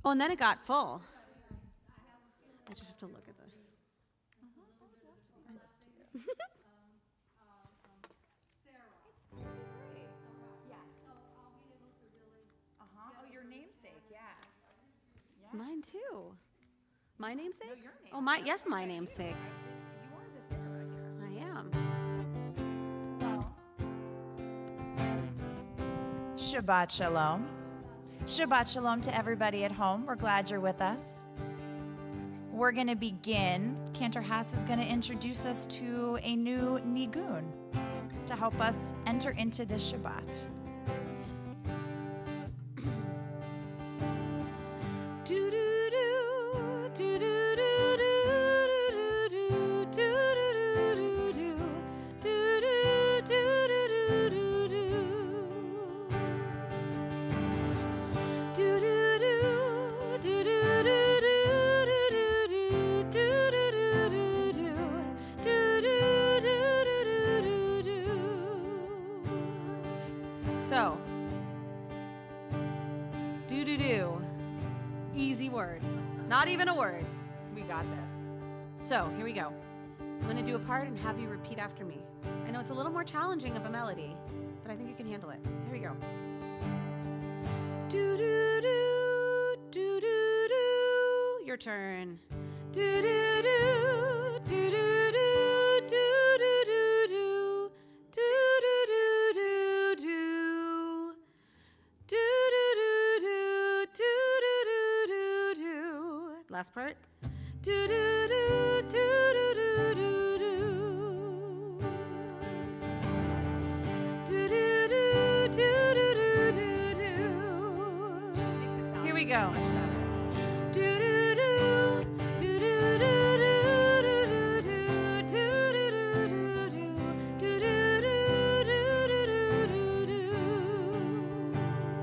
Oh, and then it got full. I just have to look at this. Oh, your namesake, yes. Mine too. My namesake? No, your namesake. Oh, yes, my namesake. You are the Sarah here. I am. Shabbat Shalom. Shabbat Shalom to everybody at home. We're glad you're with us. We're going to begin. Cantor Haas is going to introduce us to a new nigun to help us enter into this Shabbat. So, do-do-do. Easy word. Not even a word. We got this. So, here we go. I'm going to do a part and have you repeat after me. I know it's a little more challenging of a melody, but I think you can handle it. Here we go. Do-do-do, do-do-do. Your turn. Do-do-do, do-do-do, do-do-do-do. Do-do-do-do-do. Do-do-do-do, do-do-do-do-do. Last part. Do-do-do, do-do-do-do-do. Do-do-do, do-do-do-do-do. Just makes it sound Here we go. much better. Do-do-do,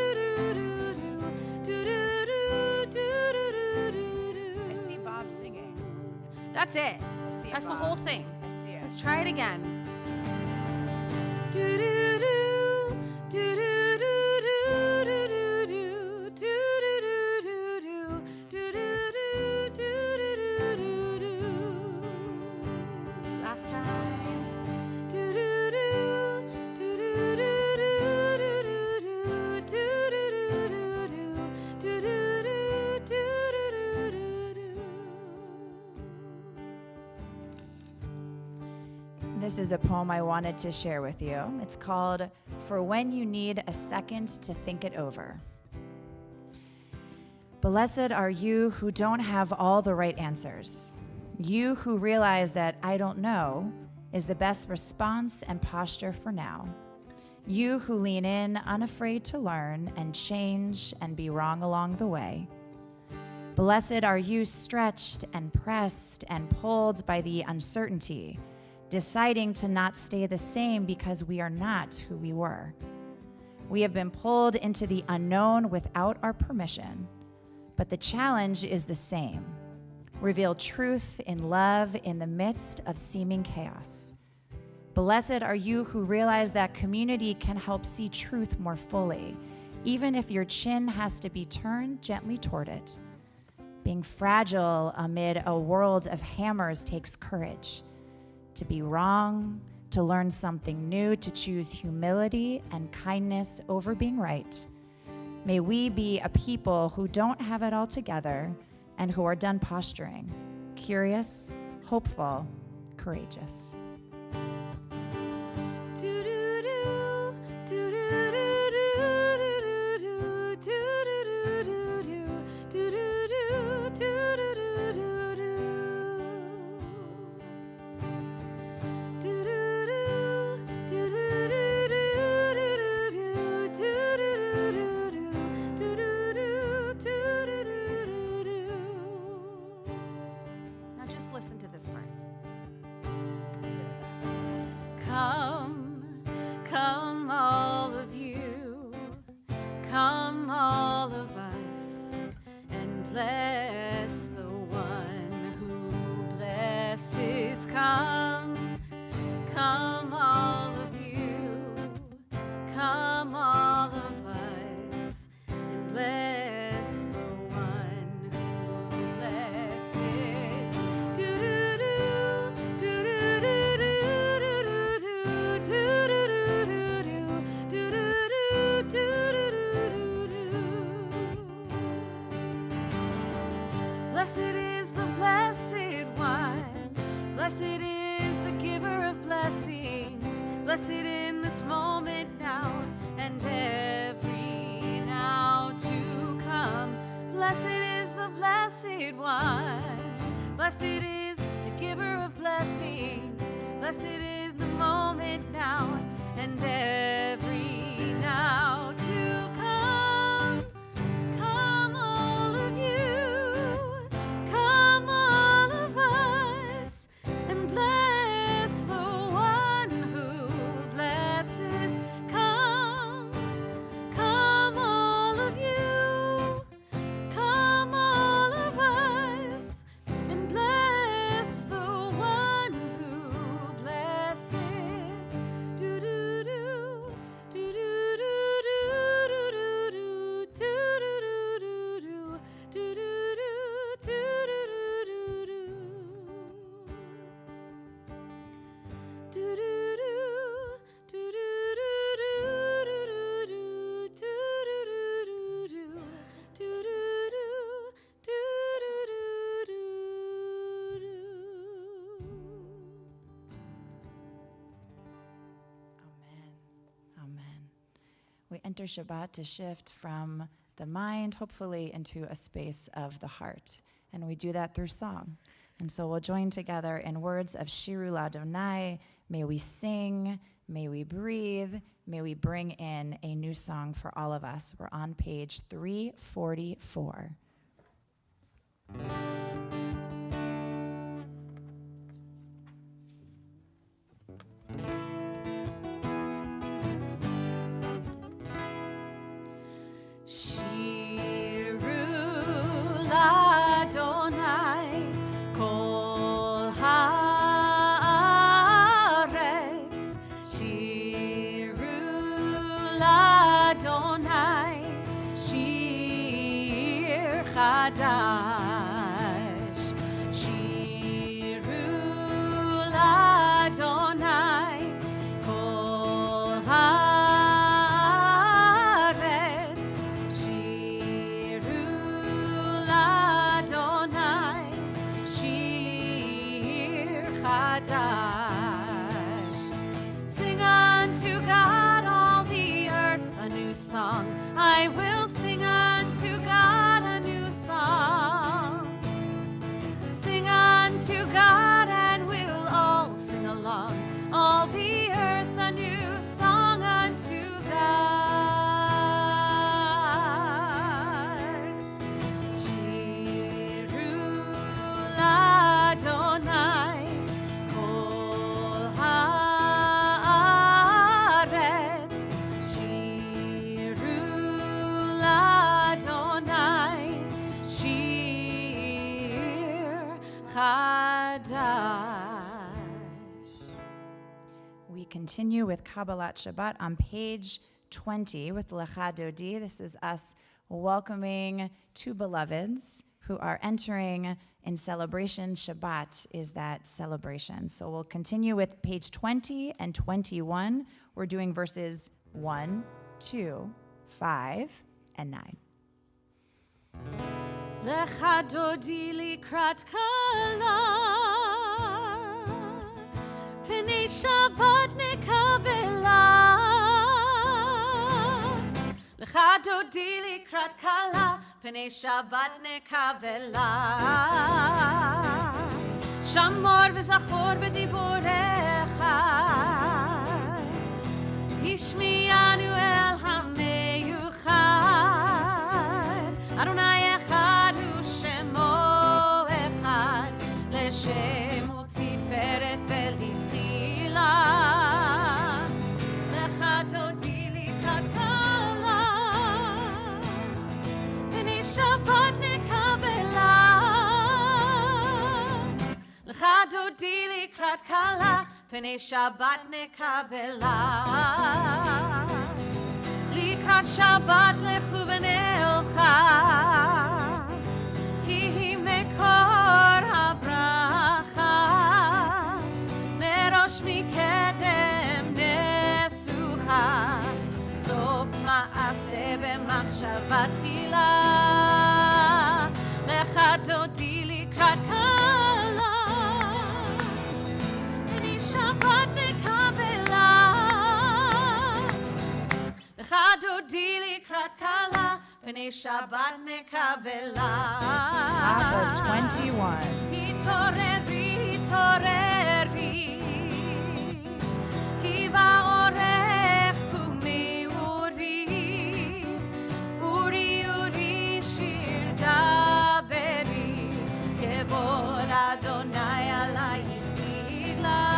do-do-do-do-do-do-do. Do-do-do-do-do. Do-do-do-do-do-do-do. I see Bob singing. That's it. I see it, That's the Bob. whole thing. I see it. Let's try it again. Do-do-do, do-do-do-do-do-do, do-do-do-do-do, do-do-do-do-do-do. Last time. Do-do-do, do-do-do-do-do-do, do-do-do-do-do, do-do-do-do-do-do. This is a poem I wanted to share with you. It's called For When You Need a Second to Think It Over. Blessed are you who don't have all the right answers. You who realize that I don't know is the best response and posture for now. You who lean in, unafraid to learn and change and be wrong along the way. Blessed are you stretched and pressed and pulled by the uncertainty, deciding to not stay the same because we are not who we were. We have been pulled into the unknown without our permission, but the challenge is the same. Reveal truth in love in the midst of seeming chaos. Blessed are you who realize that community can help see truth more fully, even if your chin has to be turned gently toward it. Being fragile amid a world of hammers takes courage. To be wrong, to learn something new, to choose humility and kindness over being right. May we be a people who don't have it all together and who are done posturing, curious, hopeful, courageous. Do-do-do, do-do-do-do-do-do, do-do-do-do-do, do-do-do-do-do-do-do. Now just listen to this part. blessed in this moment now, and every now to come. Blessed is the Blessed One. Blessed is the giver of blessings. Blessed is the moment now, and every now to come. Come all of you, come all of us, and bless the one who blesses. Come all of you, come all of us, and bless the one who blesses. Do do do do do do do do do do do do do do do Amen. We enter Shabbat to shift from the mind, hopefully, into a space of the heart. And we do that through song. And so we'll join together in words of Shiru L'Adonai. May we sing, may we breathe, may we bring in a new song for all of us. We're on page 344. Shiru L'Adonai kol haaretz. Shiru L'Adonai shir chadash. Shiru L'Adonai kol haaretz. Shiru L'Adonai shir chadash. Sing unto God all the earth a new song. I will sing unto God a new song. Sing unto God and we'll all sing along. All the earth a new song unto God. Shiru L'Adonai kol haaretz. Shiru L'Adonai shir chadash. We continue with Kabbalat Shabbat on page 20 with Lecha Dodi. This is us welcoming two beloveds who are entering in celebration. Shabbat is that celebration. So we'll continue with page 20 and 21. We're doing verses 1, 2, 5, and 9. Lecha Dodi likrat kala, pnei Shabbat nekabela. Lecha Dodi likrat kala, pnei Shabbat nekabela. Shamor v'zachor b'diborecha, hishmianu el hameyuchad. Adonai echad hu shemo echad, leshem u'tiferet velitchila. Lecha Dodi likrat kala, pnei Shabbat nekabela. Lecha Dodi likrat kala, pnei Shabbat nekabela. Likrat Shabbat lechu v'neilcha, ki hi mekor habracha. Merosh mikedem nesucha, sof ma'aseh b'machshava tchila. Lecha Dodi likrat kala, pnei Shabbat nekabela. לקראת כלה, פני שבת נקבלה. Top of 21. התעוררי, התעוררי, כי באורך קומי אורי, אורי אורי שיר דברי, כבוד אדוני עלייך נגלה,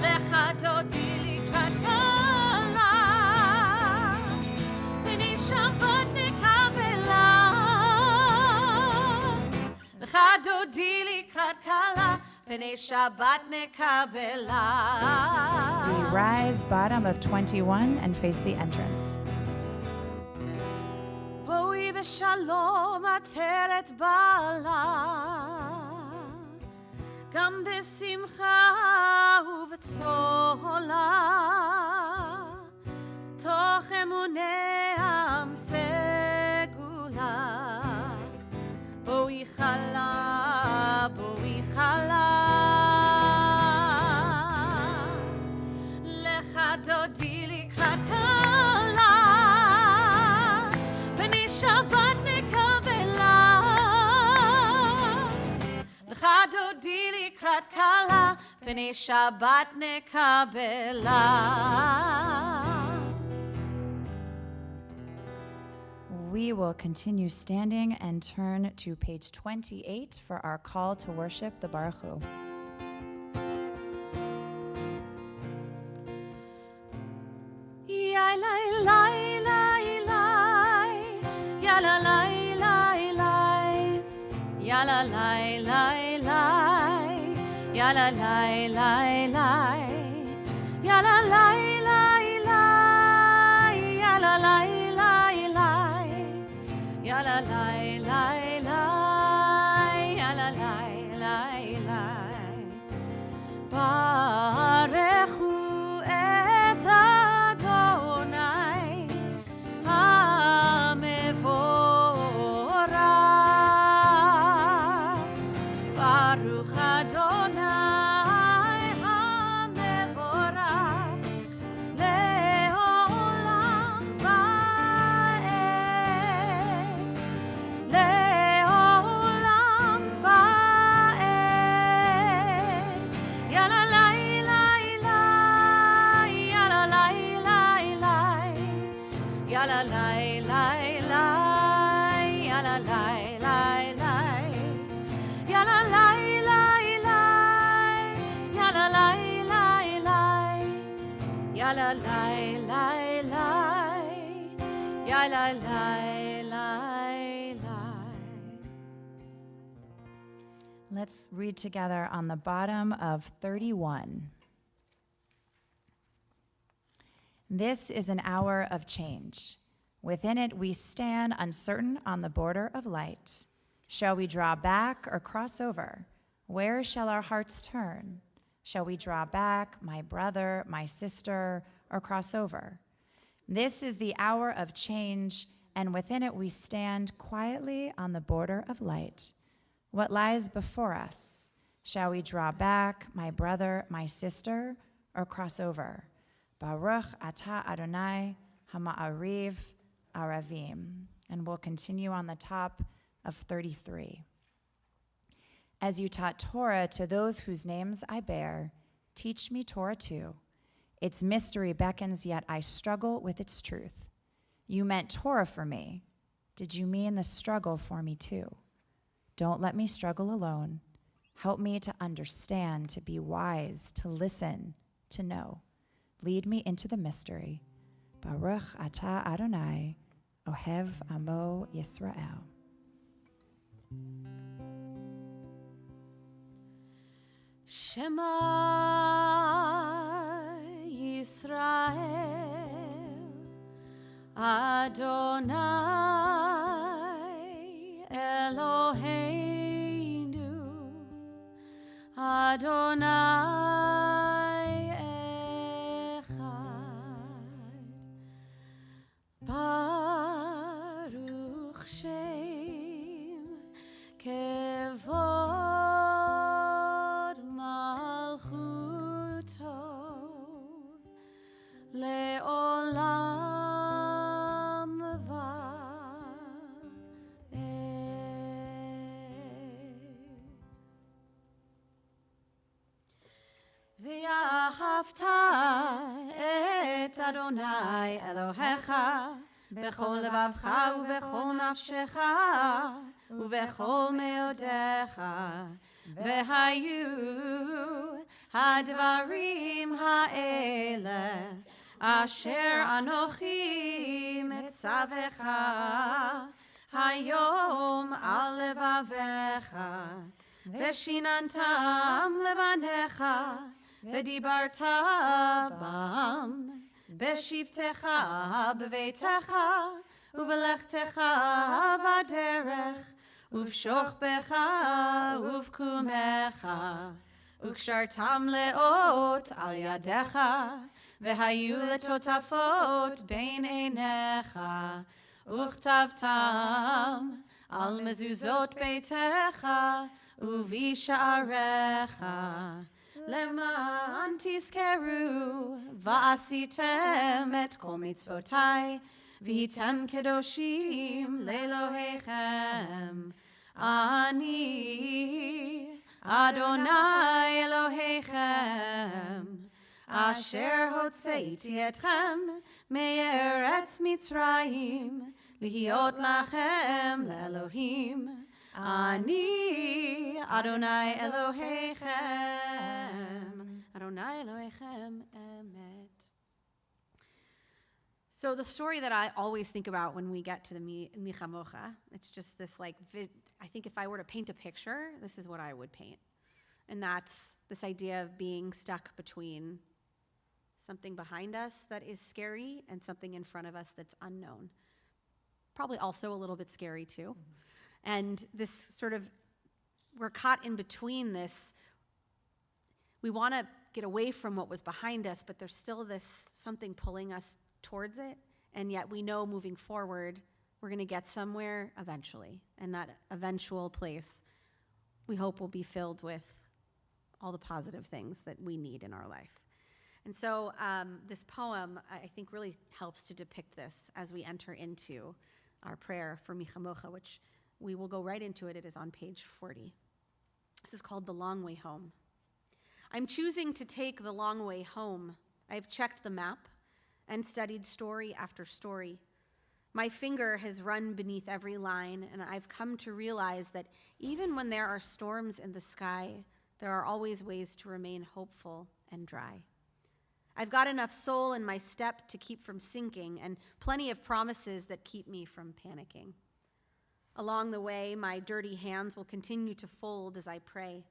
לך דודי לקראת כלה, פני שבת נקבלה, לך דודי לקראת כלה, פני שבת נקבלה. We rise bottom of 21 and face the entrance. בואי בשלום עטרת בעלה, גם בשמחה ובצהלה, תוך אמוני עם סגולה. בואי חלה, בואי חלה, לך דודי לקראת כלה, פני שבת נקבלה, לך דודי לקראת כלה, פני שבת נקבלה. We will continue standing and turn to page 28 for our call to worship the Baruch Hu. Ya la la la la, ya la la la la, ya la la la la, ya la la la la, ya la la la la, ya la la la la, ya la la la la, ya la la la la. Barechu et Adonai HaMevorach. Baruch Adonai HaMevorach le'olam va'ed, le'olam va'ed. Ya la la la la, ya la la la la, ya la la la la, ya la la la la, ya la la la la, ya la la la la, ya la la la la, ya la la la la. Let's read together on the bottom of 31. This is an hour of change. Within it we stand uncertain on the border of light. Shall we draw back or cross over? Where shall our hearts turn? Shall we draw back, my brother, my sister, or cross over? This is the hour of change, and within it we stand quietly on the border of light. What lies before us? Shall we draw back, my brother, my sister, or cross over? Baruch atah Adonai hama'ariv aravim. And we'll continue on the top of 33. As you taught Torah to those whose names I bear, teach me Torah too. Its mystery beckons, yet I struggle with its truth. You meant Torah for me. Did you mean the struggle for me too? Don't let me struggle alone. Help me to understand, to be wise, to listen, to know. Lead me into the mystery. Baruch atah Adonai, Ohev Amo Yisrael. Shema Yisrael, Adonai Eloheinu, Adonai Echad. Baruch Shem Kevod Malchuto Leolam את אדוני אלוהיך בכל לבבך ובכל נפשך ובכל מאודיך, והיו הדברים האלה אשר אנוכי מצווך היום על לבביך, ושיננתם לבניך, ודיברת בם בשבתך בביתך, ובלכתך בדרך, ובשוכבך ובקומך, וקשרתם לאות על ידיך, והיו לטוטפות בין עיניך, וכתבתם על מזוזות ביתך ובשעריך, למען תזכרו ועשיתם את כל מצוותיי, והייתם קדושים לאלוהיכם. אני אדוני אלוהיכם, אשר הוצאתי אתכם מארץ מצרים, להיות לכם לאלוהים. אני אדוני אלוהיכם, אדוני אלוהיכם אמת. So the story that I always think about when we get to the Mi Chamocha, it's just this I think if I were to paint a picture, this is what I would paint. And that's this idea of being stuck between something behind us that is scary and something in front of us that's unknown. Probably also a little bit scary too. Mm-hmm. And this sort of, we're caught in between this. We want to get away from what was behind us, but there's still this something pulling us towards it. And yet we know moving forward, we're going to get somewhere eventually. And that eventual place, we hope, will be filled with all the positive things that we need in our life. And so this poem, I think, really helps to depict this as we enter into our prayer for Mi Chamocha, which we will go right into it. It is on page 40. This is called The Long Way Home. I'm choosing to take the long way home. I've checked the map and studied story after story. My finger has run beneath every line, and I've come to realize that even when there are storms in the sky, there are always ways to remain hopeful and dry. I've got enough soul in my step to keep from sinking, and plenty of promises that keep me from panicking. Along the way, my dirty hands will continue to fold as I pray.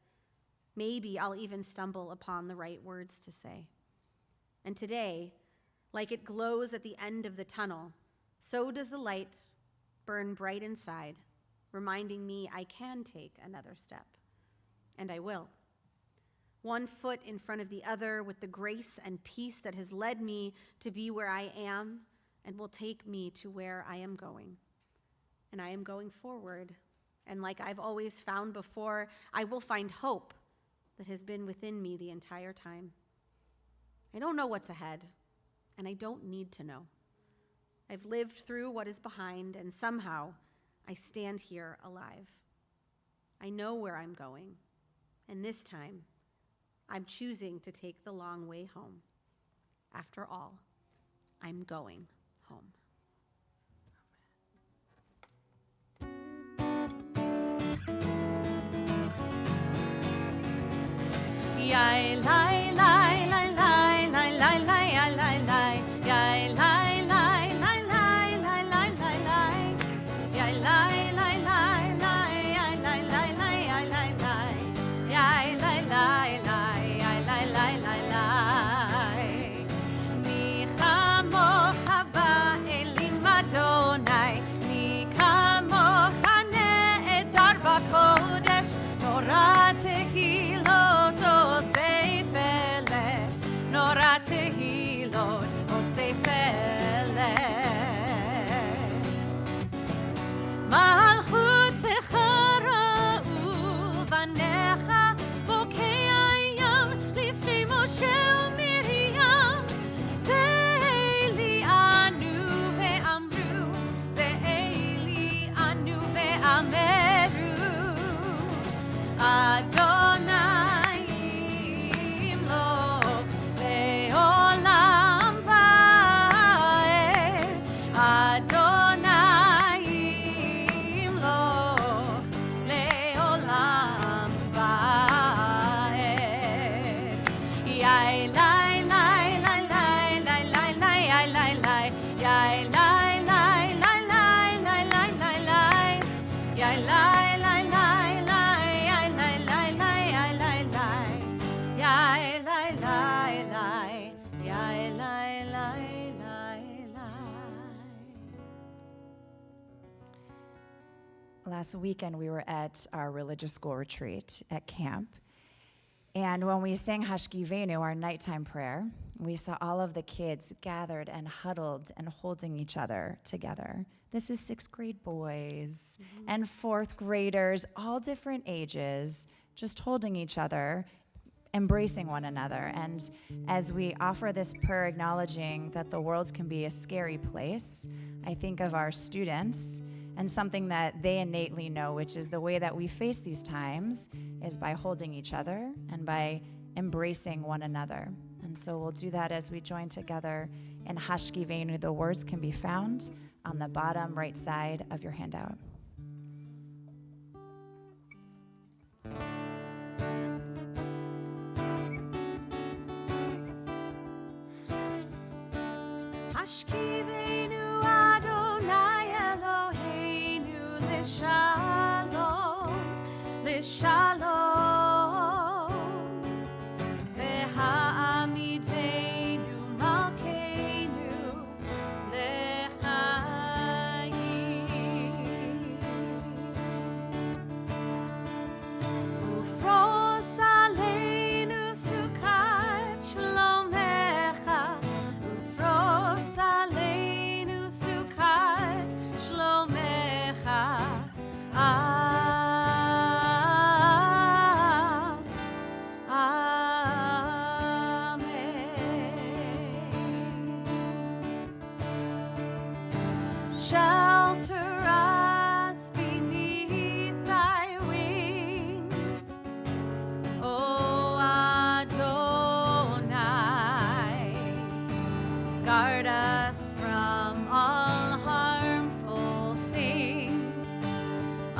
Maybe I'll even stumble upon the right words to say. And today, like it glows at the end of the tunnel, so does the light burn bright inside, reminding me I can take another step. And I will. One foot in front of the other with the grace and peace that has led me to be where I am and will take me to where I am going. And I am going forward. And like I've always found before, I will find hope that has been within me the entire time. I don't know what's ahead, and I don't need to know. I've lived through what is behind, and somehow I stand here alive. I know where I'm going, and this time, I'm choosing to take the long way home. After all, I'm going home. Yai lai lai lai lai lai lai lai lai lai yai lai lai lai lai lai lai lai lai yai lai lai lai lai yai lai lai lai yai lai lai yai lai lai lai yai lai lai lai lai mi chamocha ba'elim Adonai mi chamocha ne'etar b'kodesh Torah tehilot Nora tehilot osefele Malchutecha ra'u banecha bokei hayam lifnei Moshe uMiriam Ze'eli anu ve'amru Ze'eli anu ve'ameru Adonai all last weekend we were at our religious school retreat at camp. And when we sang Hashkivenu, our nighttime prayer, we saw all of the kids gathered and huddled and holding each other together. This is 6th grade boys and 4th graders, all different ages, just holding each other, embracing one another. And as we offer this prayer acknowledging that the world can be a scary place, I think of our students and something that they innately know, which is the way that we face these times is by holding each other and by embracing one another. And so we'll do that as we join together in Hashkivenu. The words can be found on the bottom right side of your handout. Hashkivenu Adonai Eloheinu Lishalom, Lishalom, V'ha'amidenu Malkeinu L'chaim, Ufros Aleinu Sukkot Shlomecha, Ufros Aleinu Sukkot Shlomecha. Shelter us beneath thy wings, O Adonai. Guard us from all harmful things, O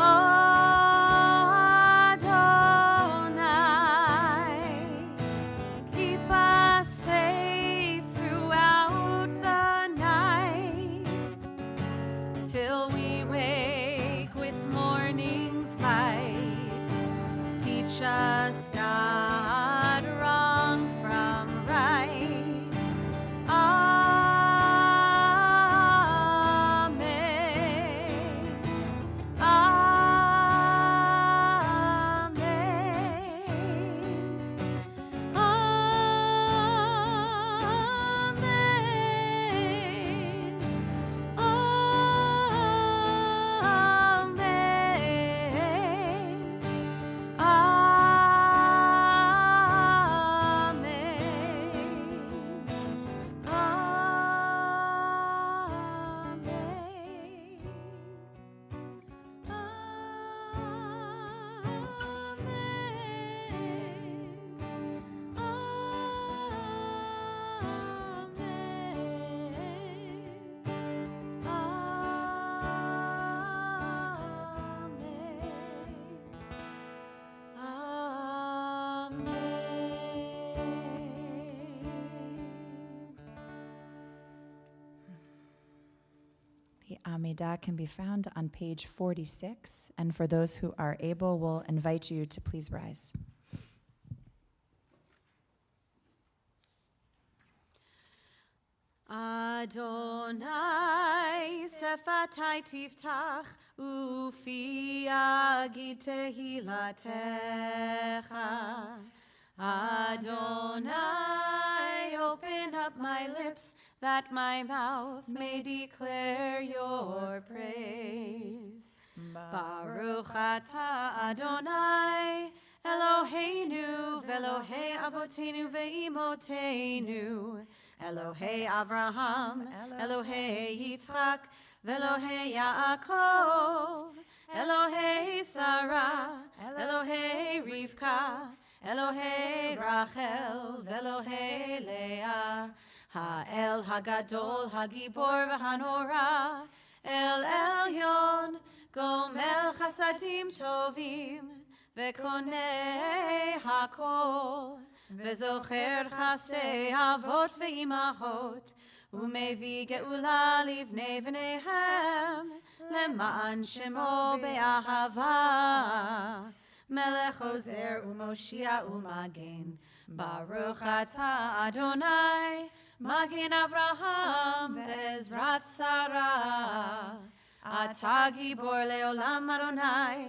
Adonai. Keep us safe throughout the night, till we wake with morning's light. Teach us, God, wrong from right. Amen. Amen. The Amidah can be found on page 46, and for those who are able, we'll invite you to please rise. Adonai sefatai tiftach ufi yagid tehilatecha. Adonai, open up my lips that my mouth may declare your praise. Baruch atah Adonai Eloheinu v'Elohei avotenu ve'imotenu, Elohei Avraham, Elohei Yitzchak, v'Elohei Yaakov, Elohei Sarah, Elohei Rivka, Elohei Rachel, v'Elohei Leah, Ha'el Hagadol, Hagibor v'Hanora, El Elyon, Gomel Chasadim Tovim, V'konei hakol, V'zocher chasdei avot ve'imahot, U'mevi ge'ula livnei v'neihem, Lema'an shemo be'ahava, Melech ozer u'moshia u'magen, Baruch atah Adonai, Magen Avraham ve'ezrat Sarah, אתה גיבור לעולם אדוני,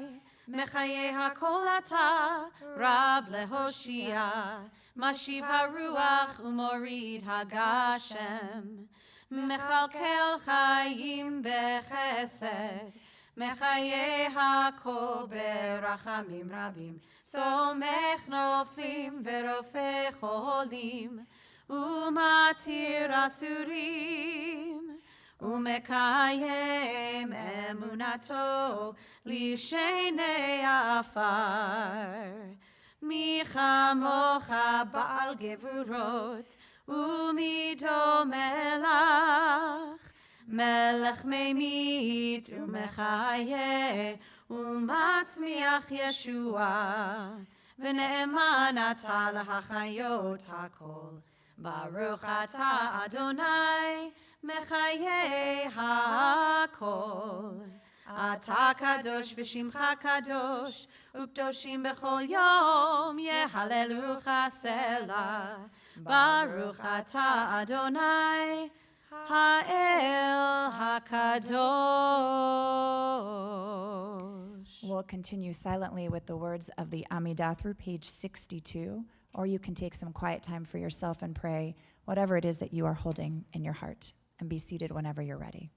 מחיי הכל אתה, רב להושיע, משיב הרוח ומוריד הגשם, מכלכל חיים בחסד, מחיי הכל ברחמים רבים, סומך נופלים ורופא חולים, ומתיר אסורים, ומקיים אמונתו לשני עפר. מי כמוך בעל גבורות, ומי דומה לך, מלך ממית ומחיה, ומצמיח ישועה, ונאמן אתה להחיות הכל. ברוך אתה אדוני, מחיי הכל. אתה קדוש ושמך קדוש, וקדושים בכל יום יהללוך סלה. ברוך אתה אדוני, האל הקדוש. We'll continue silently with the words of the Amidah through page 62, or you can take some quiet time for yourself and pray whatever it is that you are holding in your heart, and be seated whenever you're ready.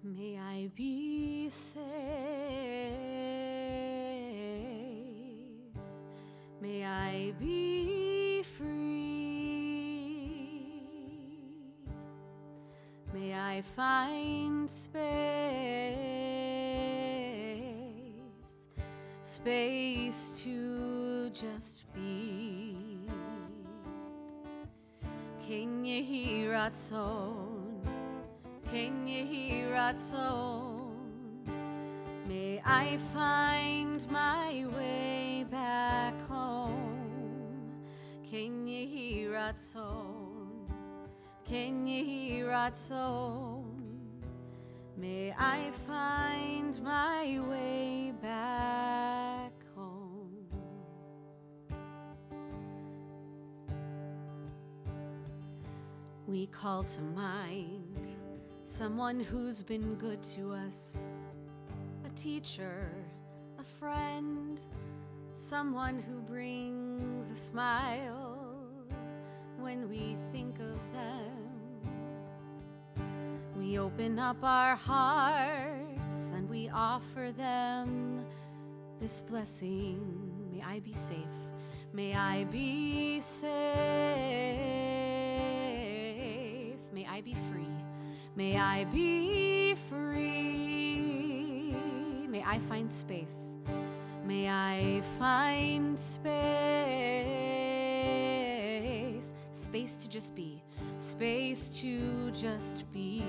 May I be safe, may I be free, may I find space to just be. Ken yehi ratzon, Ken yehi ratzon, may I find my way back home. Ken yehi ratzon, Ken yehi ratzon, may I find my way back home. We call to mind someone who's been good to us, a teacher, a friend, someone who brings a smile when we think of them. We open up our hearts and we offer them this blessing. May I be safe, may I be safe, May I be free. May I find space. May I find space. Space to just be. Space to just be.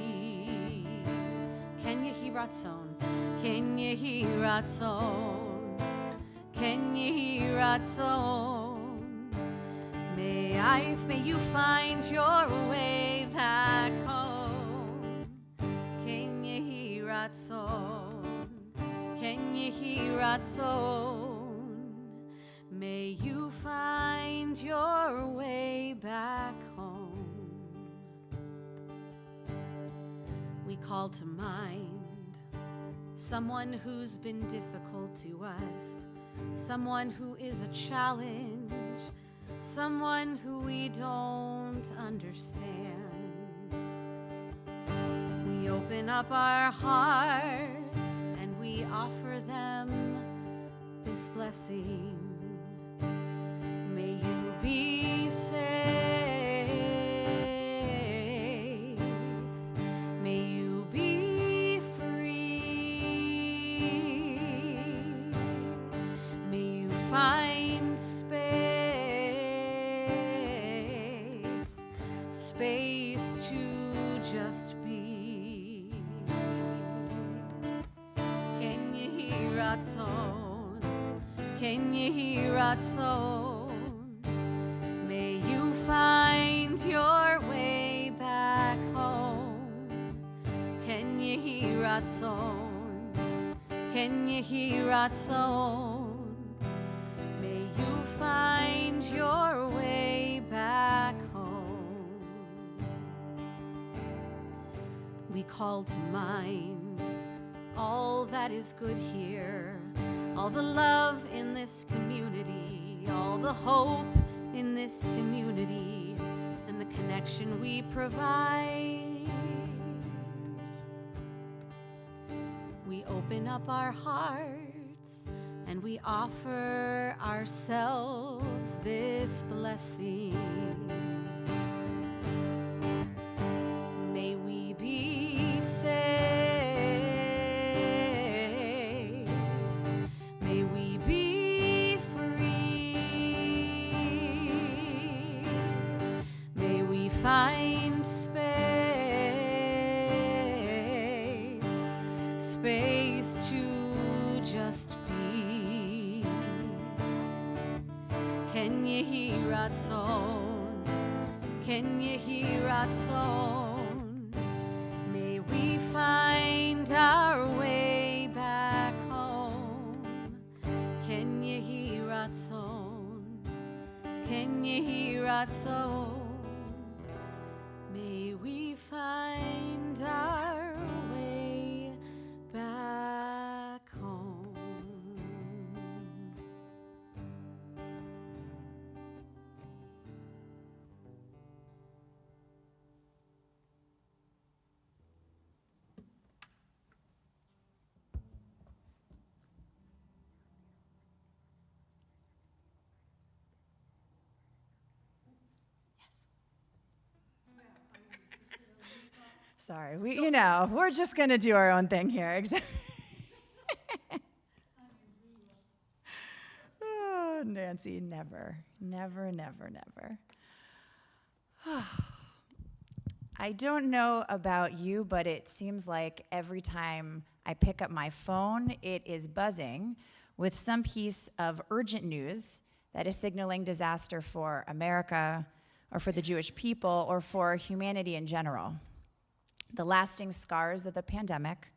Ken Yehi Ratzon. Ken Yehi Ratzon. Ken Yehi Ratzon. May you find your way back home. Ken Yehi Ratzon. Ken Yehi Ratzon. May you find your way back home. We call to mind someone who's been difficult to us, someone who is a challenge, someone who we don't understand. We open up our hearts and we offer them this blessing. May you be safe. May you be free. May you find space to just be. Ken Yehi Ratzon. Ken Yehi Ratzon. May you find your way back home. Ken Yehi Ratzon. Ken Yehi Ratzon. May you find your way back home. We call to mind all that is good here, all the love in this community, all the hope in this community, and the connection we provide. We open up our hearts and we offer ourselves this blessing. May we be safe. May we be free. May we find space to just be. Ken Yehi Ratzon. Ken Yehi Ratzon. May we find our way back home. Ken Yehi Ratzon. Ken Yehi Ratzon. May we find our way back home. Sorry, we're just going to do our own thing here. Oh, Nancy, never. I don't know about you, but it seems like every time I pick up my phone, it is buzzing with some piece of urgent news that is signaling disaster for America, or for the Jewish people, or for humanity in general. The lasting scars of the pandemic,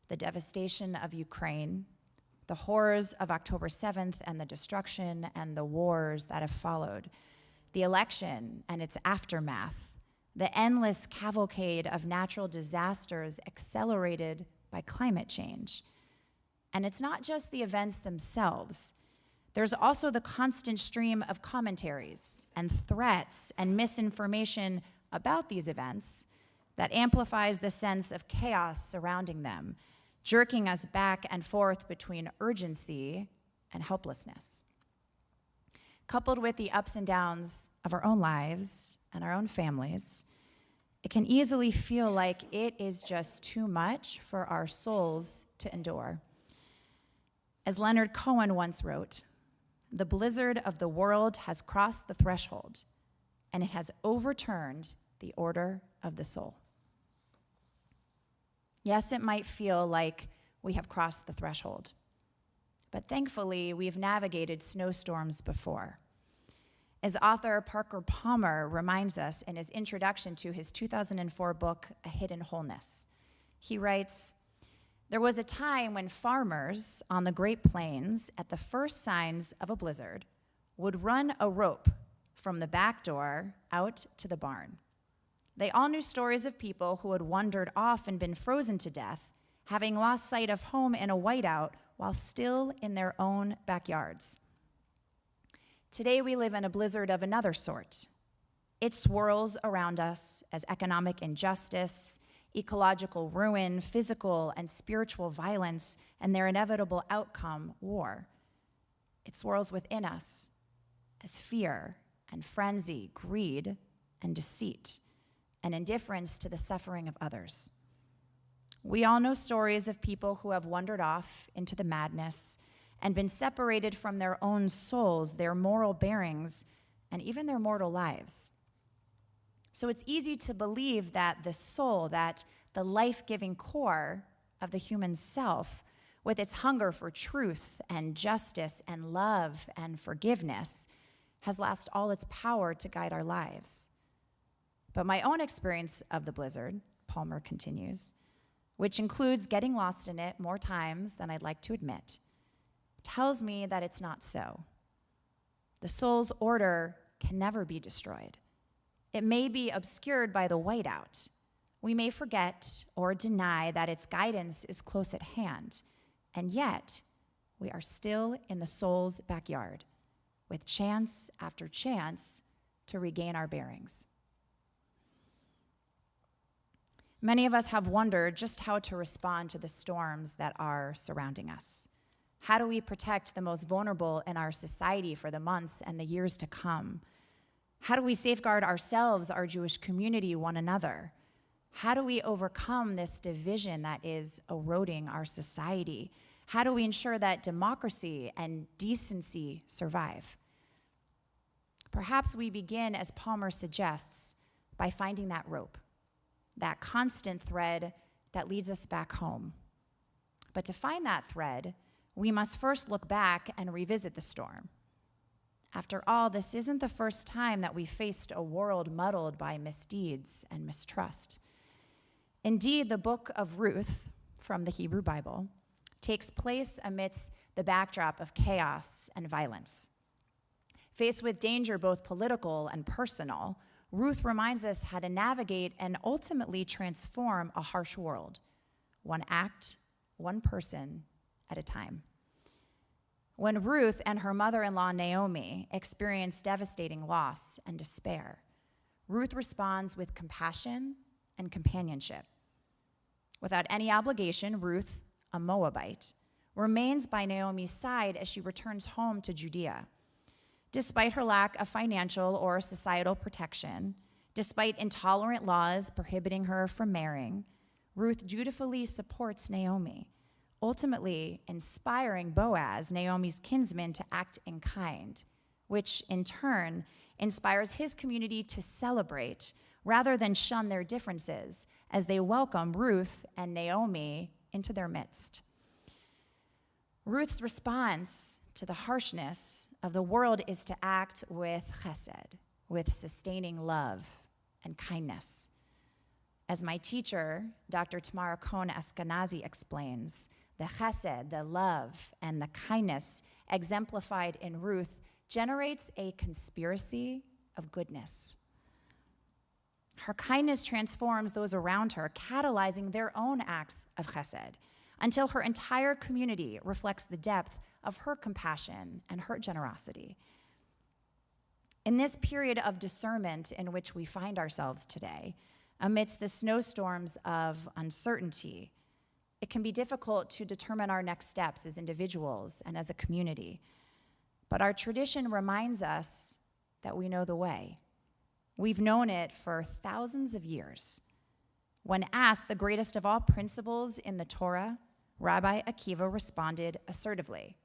the devastation of Ukraine, the horrors of October 7th and the destruction and the wars that have followed, the election and its aftermath, the endless cavalcade of natural disasters accelerated by climate change. And it's not just the events themselves. There's also the constant stream of commentaries and threats and misinformation about these events that amplifies the sense of chaos surrounding them, jerking us back and forth between urgency and helplessness. Coupled with the ups and downs of our own lives and our own families, It can easily feel like it is just too much for our souls to endure. As Leonard Cohen once wrote, "The blizzard of the world has crossed the threshold, and it has overturned the order of the soul." Yes, it might feel like we have crossed the threshold, but thankfully, we've navigated snowstorms before. As author Parker Palmer reminds us in his introduction to his 2004 book, A Hidden Wholeness, he writes, "There was a time when farmers on the Great Plains, at the first signs of a blizzard, would run a rope from the back door out to the barn. They all knew stories of people who had wandered off and been frozen to death, having lost sight of home in a whiteout while still in their own backyards. Today we live in a blizzard of another sort. It swirls around us as economic injustice, ecological ruin, physical and spiritual violence, and their inevitable outcome, war. It swirls within us as fear and frenzy, greed and deceit, and indifference to the suffering of others. We all know stories of people who have wandered off into the madness and been separated from their own souls, their moral bearings, and even their mortal lives. So it's easy to believe that the soul, that the life-giving core of the human self, with its hunger for truth and justice and love and forgiveness, has lost all its power to guide our lives. But my own experience of the blizzard," Palmer continues, "which includes getting lost in it more times than I'd like to admit, tells me that it's not so. The soul's order can never be destroyed. It may be obscured by the whiteout. We may forget or deny that its guidance is close at hand, and yet we are still in the soul's backyard, with chance after chance to regain our bearings." Many of us have wondered just how to respond to the storms that are surrounding us. How do we protect the most vulnerable in our society for the months and the years to come? How do we safeguard ourselves, our Jewish community, one another? How do we overcome this division that is eroding our society? How do we ensure that democracy and decency survive? Perhaps we begin, as Palmer suggests, by finding that rope, that constant thread that leads us back home. But to find that thread, we must first look back and revisit the storm. After all, this isn't the first time that we faced a world muddled by misdeeds and mistrust. Indeed, the book of Ruth, from the Hebrew Bible, takes place amidst the backdrop of chaos and violence. Faced with danger, both political and personal, Ruth reminds us how to navigate and ultimately transform a harsh world, one act, one person at a time. When Ruth and her mother-in-law Naomi experience devastating loss and despair, Ruth responds with compassion and companionship. Without any obligation, Ruth, a Moabite, remains by Naomi's side as she returns home to Judea. Despite her lack of financial or societal protection, despite intolerant laws prohibiting her from marrying, Ruth dutifully supports Naomi, ultimately inspiring Boaz, Naomi's kinsman, to act in kind, which in turn inspires his community to celebrate rather than shun their differences as they welcome Ruth and Naomi into their midst. Ruth's response to the harshness of the world is to act with chesed, with sustaining love and kindness. As my teacher, Dr. Tamara Cohn Eskenazi, explains, the chesed, the love, and the kindness exemplified in Ruth generates a conspiracy of goodness. Her kindness transforms those around her, catalyzing their own acts of chesed, until her entire community reflects the depth of her compassion and her generosity. In this period of discernment in which we find ourselves today, amidst the snowstorms of uncertainty, it can be difficult to determine our next steps as individuals and as a community. But our tradition reminds us that we know the way. We've known it for thousands of years. When asked the greatest of all principles in the Torah, Rabbi Akiva responded assertively,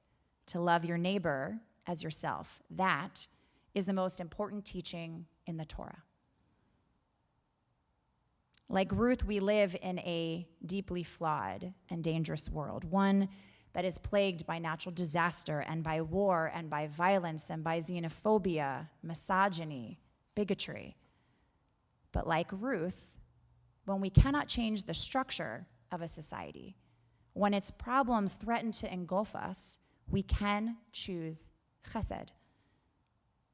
to love your neighbor as yourself. That is the most important teaching in the Torah. Like Ruth, we live in a deeply flawed and dangerous world, one that is plagued by natural disaster and by war and by violence and by xenophobia, misogyny, bigotry. But like Ruth, when we cannot change the structure of a society, when its problems threaten to engulf us, we can choose chesed.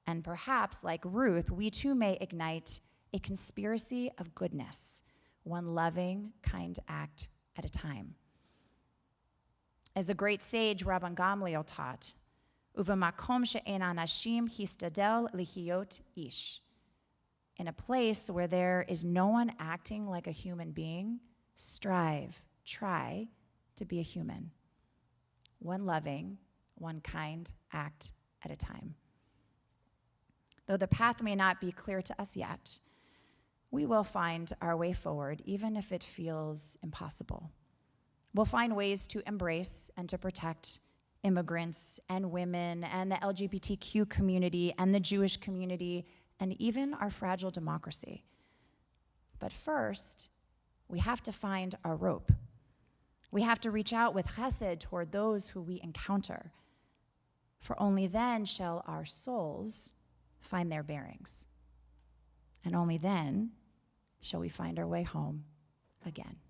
And perhaps, like Ruth, we too may ignite a conspiracy of goodness, one loving, kind act at a time. As the great sage Rabban Gamliel taught, "Uvamakom she'en anashim histadel lihiot ish." In a place where there is no one acting like a human being, strive, try to be a human. One loving, one kind act at a time. Though the path may not be clear to us yet, we will find our way forward, even if it feels impossible. We'll find ways to embrace and to protect immigrants and women and the LGBTQ community and the Jewish community and even our fragile democracy. But first, we have to find our rope. We have to reach out with chesed toward those who we encounter, for only then shall our souls find their bearings. And only then shall we find our way home again.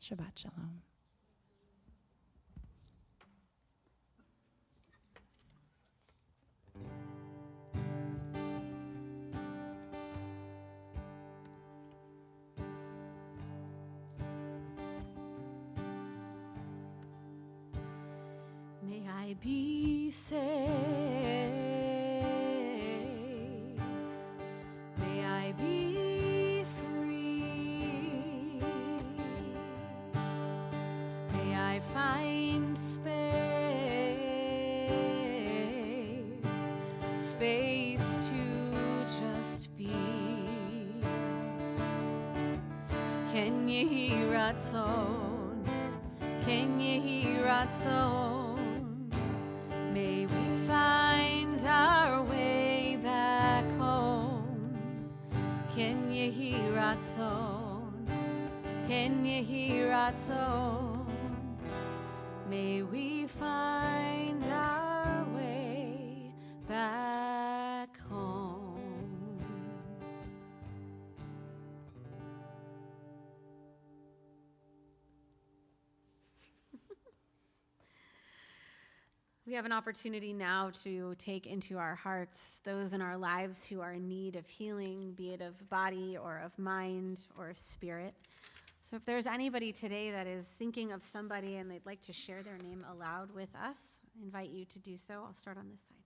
Shabbat shalom. May I be safe. May I be free. May I find space to just be. Ken yehi ratzon, ken yehi ratzon. May we find our way back home. Ken yehi ratzon, ken yehi ratzon. May we find our way back home. We have an opportunity now to take into our hearts those in our lives who are in need of healing, be it of body or of mind or of spirit. So if there's anybody today that is thinking of somebody and they'd like to share their name aloud with us, I invite you to do so. I'll start on this side.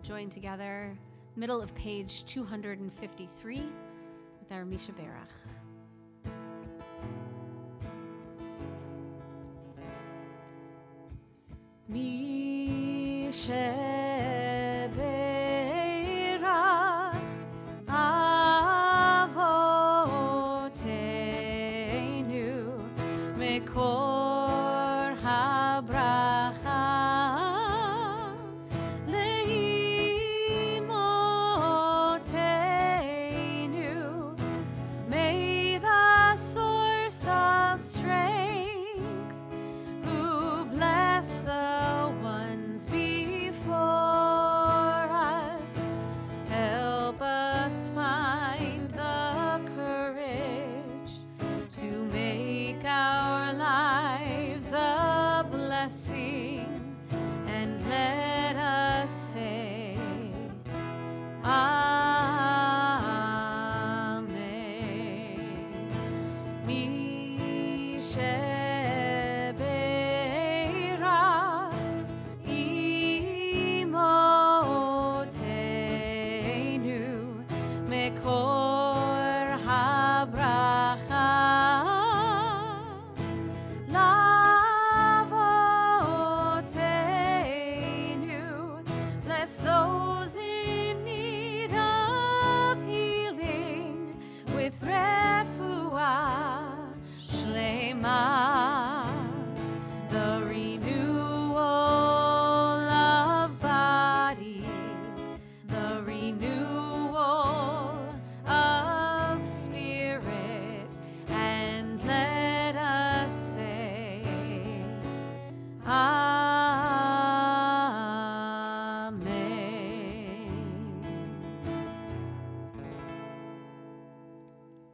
Join together, middle of page 253, with our Misha Berach. Misha Berach Avoteinu Mekor HaBracha our lives with refuah shlema, the renewal of body, the renewal of spirit, and let us say,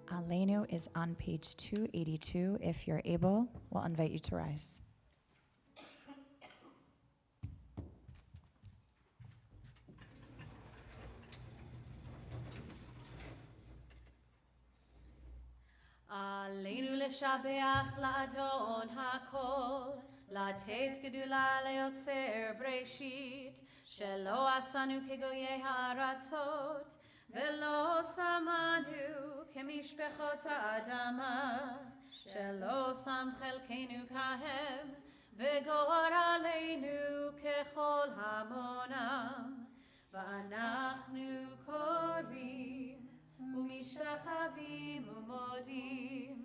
Aleinu is on page 282. If you're able, we'll invite you to rise. עלינו לשבח לאדון הכל, לתת גדולה ליוצר בראשית, שלא עשנו כגויי הארצות, ולא שמנו כמשפחות האדמה, שלא שם חלקנו כהם, וגורלנו ככל המונם, ואנחנו קוראים ומשתחווים ומודים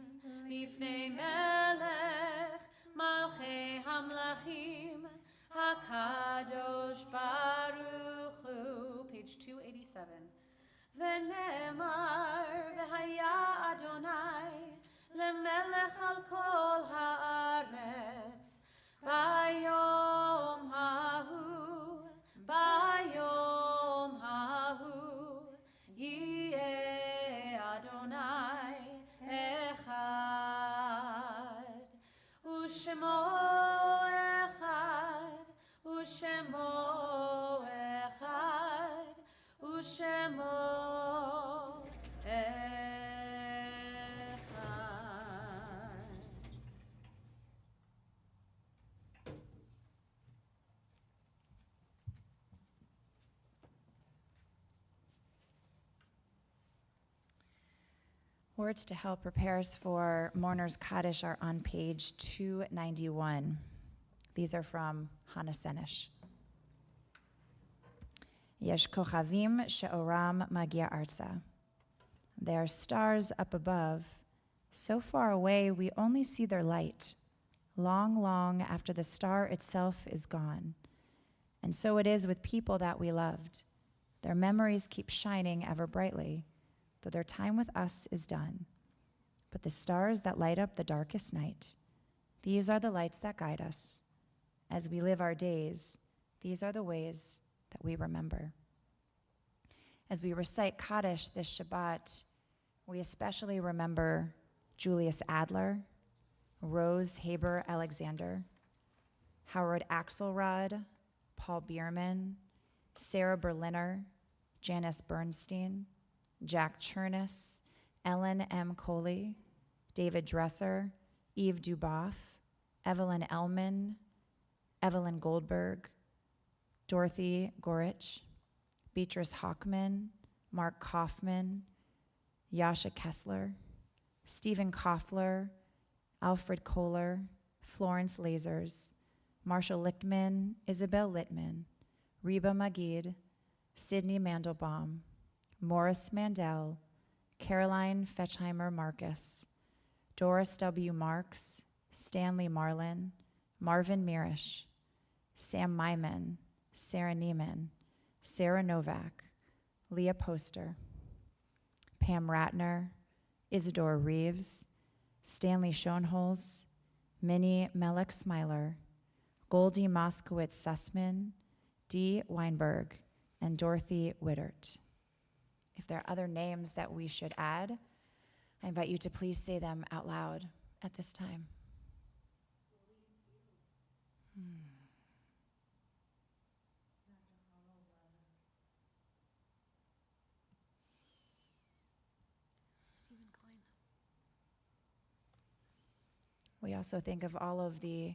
לפני מלך מלכי המלכים הקדוש ברוך הוא. Page 287. ונאמר והיה אדוני למלך על כל הארץ ביום ההוא, ביום ההוא יהיה אדוני אחד, ושמו אחד, ושמו אחד, ושמו אחד. Words to help prepare us for Mourner's Kaddish are on page 291. These are from Hannah Senish. Yesh kochavim she'oram magia arza. There are stars up above. So far away, we only see their light, long, long after the star itself is gone. And so it is with people that we loved. Their memories keep shining ever brightly, though their time with us is done. But the stars that light up the darkest night, these are the lights that guide us. As we live our days, these are the ways that we remember. As we recite Kaddish this Shabbat, we especially remember Julius Adler, Rose Haber Alexander, Howard Axelrod, Paul Bierman, Sarah Berliner, Janice Bernstein, Jack Chernus, Ellen M. Coley, David Dresser, Eve Duboff, Evelyn Ellman, Evelyn Goldberg, Dorothy Gorich, Beatrice Hockman, Mark Kaufman, Yasha Kessler, Stephen Koffler, Alfred Kohler, Florence Lasers, Marshall Lichtman, Isabel Littman, Reba Magid, Sidney Mandelbaum, Morris Mandel, Caroline Fetchheimer Marcus, Doris W. Marks, Stanley Marlin, Marvin Mirish, Sam Myman, Sarah Neiman, Sarah Novak, Leah Poster, Pam Ratner, Isidore Reeves, Stanley Schoenholz, Minnie Melek Smiler, Goldie Moskowitz Sussman, Dee Weinberg, and Dorothy Wittert. If there are other names that we should add, I invite you to please say them out loud at this time. We also think of all of the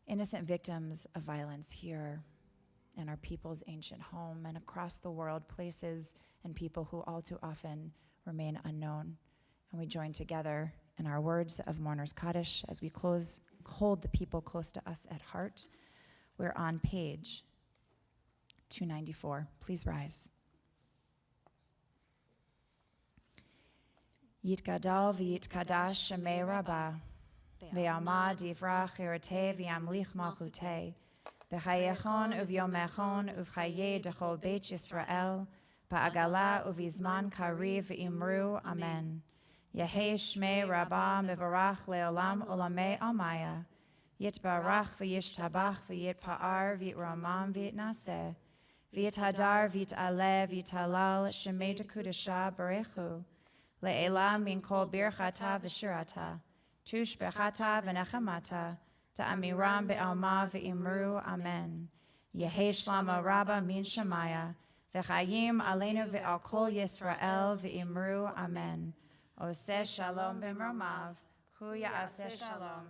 innocent victims of violence here in our people's ancient home and across the world, places and people who all too often remain unknown. And we join together in our words of Mourner's Kaddish as we hold the people close to us at heart. We're on page 294. Please rise. Yitgadal v'yitkadash shemei rabbah. Ve'alma divrach irate v'yamlich malchute. B'chayechon uvyomechon uvchaye dechol beit Yisrael. Ba'agala uvizman kariv v'imru. Amen. Yehei shmei rabbah mevarach leolam olamei almaya. Yitbarach v'yishtabach v'yitpa'ar v'yitramam v'yitnaseh. V'yithadar v'yit'aleh v'yit'alal shemei dekudasha barechu. Le'elam min kol birchata v'shirata. Tush bechata v'nechamata. Ta'amiram be'alma v'imru. Amen. Yehei shlama rabba min shemaya. V'chayim aleinu ve'al kol Yisrael v'imru. Amen. Oseh shalom b'mromav. Hu ya'aseh shalom.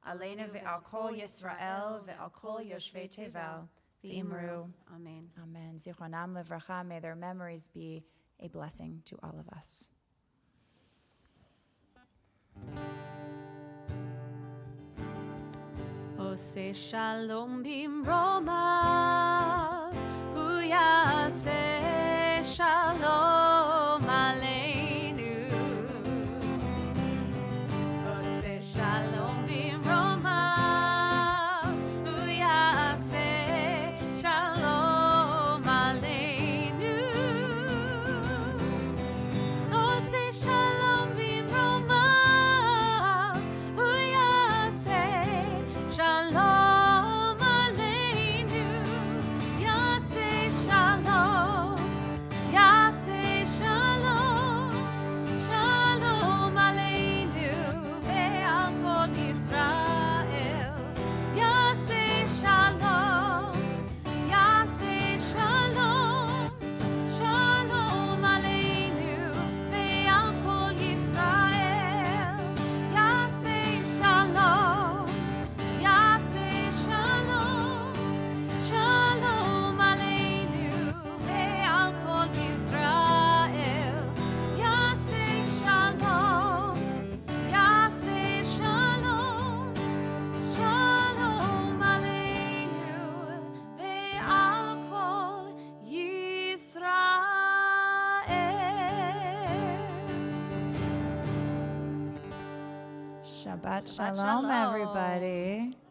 Aleinu ve'al kol Yisrael ve'al kol yoshvei tevel. V'imru. Amen. Amen. Zichronam levracha. May their memories be a blessing to all of us. Oseh shalom b'mromav. Hu ya'aseh shalom aleinu. Oseh shalom b'mromav. Hu ya'aseh shalom aleinu. Oseh shalom b'mromav. Hu ya'aseh shalom aleinu. Ya'aseh shalom. Ya'aseh shalom. Shalom aleinu ve'al kol Yisrael. Ya'aseh shalom. Ya'aseh shalom. Shalom aleinu ve'al kol Yisrael. Ya'aseh shalom. Ya'aseh shalom. Shalom aleinu ve'al kol Yisrael. Ya'aseh shalom. Ya'aseh shalom. Shalom aleinu ve'al kol Yisrael. Shabbat Shabbat shalom, shalom. everybody.